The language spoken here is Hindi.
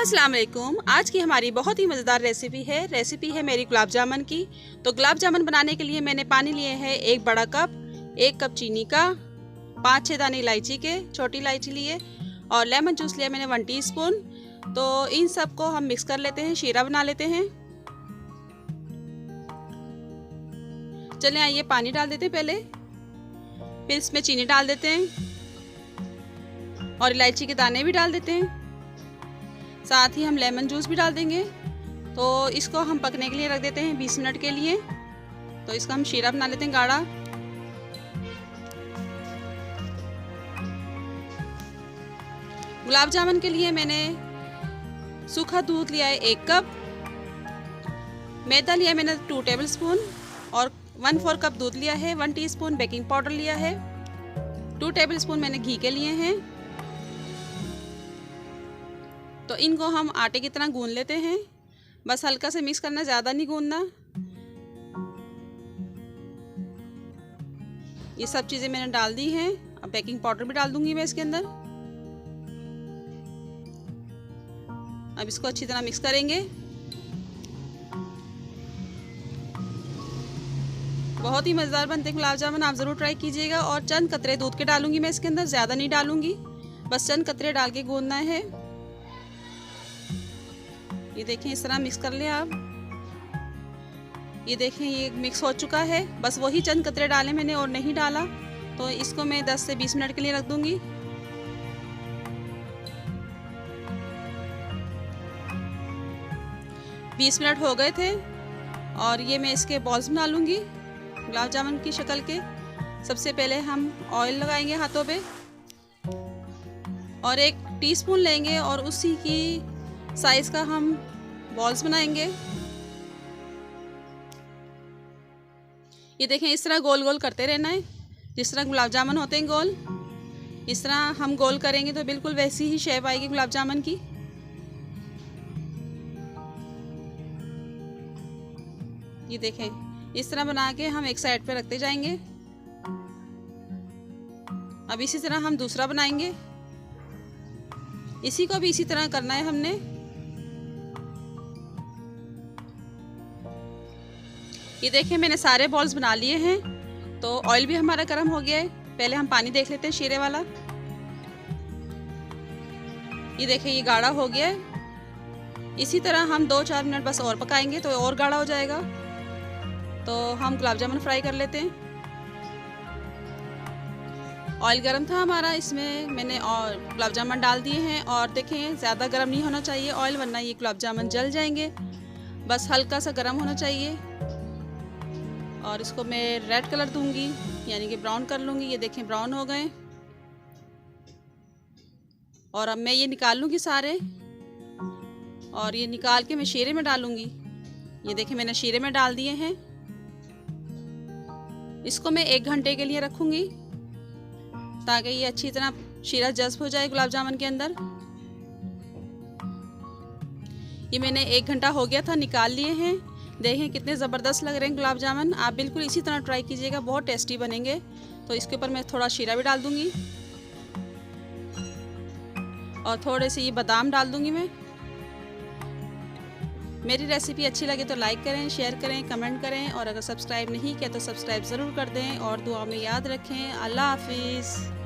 अस्सलाम वालेकुम। आज की हमारी बहुत ही मज़ेदार रेसिपी है मेरी गुलाब जामुन की। तो गुलाब जामुन बनाने के लिए मैंने पानी लिए है 1 बड़ा कप, 1 कप चीनी का, 5-6 दाने इलायची के, छोटी इलायची लिए, और लेमन जूस लिया मैंने 1 टीस्पून। तो इन सब को हम मिक्स कर लेते हैं, शीरा बना लेते हैं। चलें आइए पानी डाल देते हैं पहले, फिर इसमें चीनी डाल देते हैं और इलायची के दाने भी डाल देते हैं। साथ ही हम लेमन जूस भी डाल देंगे। तो इसको हम पकने के लिए रख देते हैं 20 मिनट के लिए। तो इसका हम शीरा बना लेते हैं गाढ़ा। गुलाब जामुन के लिए मैंने सूखा दूध लिया है 1 कप, मैदा लिया मैंने 2 टेबलस्पून, और 1/4 कप दूध लिया है, 1 टीस्पून बेकिंग पाउडर लिया है, 2 टेबलस्पून मैंने घी के लिए हैं। तो इनको हम आटे की तरह गूंद लेते हैं, बस हल्का से मिक्स करना, ज़्यादा नहीं गूंदना। ये सब चीज़ें मैंने डाल दी हैं। अब बेकिंग पाउडर भी डाल दूंगी मैं इसके अंदर। अब इसको अच्छी तरह मिक्स करेंगे। बहुत ही मज़ेदार बनते हैं गुलाब जामुन, आप ज़रूर ट्राई कीजिएगा। और चंद कतरे दूध के डालूंगी मैं इसके अंदर, ज़्यादा नहीं डालूंगी, बस चंद कतरे डाल के गूंदना है। ये देखें, इस तरह मिक्स कर लें आप। ये देखें, ये मिक्स हो चुका है। बस वही चंद कतरे डाले मैंने और नहीं डाला। तो इसको मैं 10 से 20 मिनट के लिए रख दूंगी। बीस मिनट हो गए थे और ये मैं इसके बॉल्स बना लूँगी गुलाब जामुन की शक्ल के। सबसे पहले हम ऑयल लगाएंगे हाथों पे और 1 टीस्पून लेंगे और उसी की साइज का हम बॉल्स बनाएंगे। ये देखें, इस तरह गोल गोल करते रहना है, जिस तरह गुलाब जामुन होते हैं गोल। इस तरह हम गोल करेंगे तो बिल्कुल वैसी ही शेप आएगी गुलाब जामुन की। ये देखें, इस तरह बना के हम एक साइड पे रखते जाएंगे। अब इसी तरह हम दूसरा बनाएंगे। इसी को भी इसी तरह करना है हमने। ये देखें, मैंने सारे बॉल्स बना लिए हैं। तो ऑयल भी हमारा गर्म हो गया है। पहले हम पानी देख लेते हैं शीरे वाला। ये देखें, ये गाढ़ा हो गया है। इसी तरह हम 2-4 मिनट बस और पकाएंगे तो और गाढ़ा हो जाएगा। तो हम गुलाब जामुन फ्राई कर लेते हैं। ऑयल गरम था हमारा, इसमें मैंने और गुलाब जामुन डाल दिए हैं। और देखें, ज़्यादा गरम नहीं होना चाहिए ऑयल, वरना ये गुलाब जामुन जल जाएंगे। बस हल्का सा गरम होना चाहिए। और इसको मैं रेड कलर दूंगी, यानी कि ब्राउन कर लूँगी। ये देखें, ब्राउन हो गए। और अब मैं ये निकाल लूँगी सारे, और ये निकाल के मैं शीरे में डालूँगी। ये देखें, मैंने शीरे में डाल दिए हैं। इसको मैं 1 घंटे के लिए रखूँगी ताकि ये अच्छी तरह शीरा जज्ब हो जाए गुलाब जामुन के अंदर। ये मैंने 1 घंटा हो गया था, निकाल लिए हैं। देखें कितने ज़बरदस्त लग रहे हैं गुलाब जामुन। आप बिल्कुल इसी तरह ट्राई कीजिएगा, बहुत टेस्टी बनेंगे। तो इसके ऊपर मैं थोड़ा शीरा भी डाल दूंगी और थोड़े से ये बादाम डाल दूंगी मैं। मेरी रेसिपी अच्छी लगे तो लाइक करें, शेयर करें, कमेंट करें, और अगर सब्सक्राइब नहीं किया तो सब्सक्राइब ज़रूर कर दें। और दुआ में याद रखें। अल्लाह हाफिज़।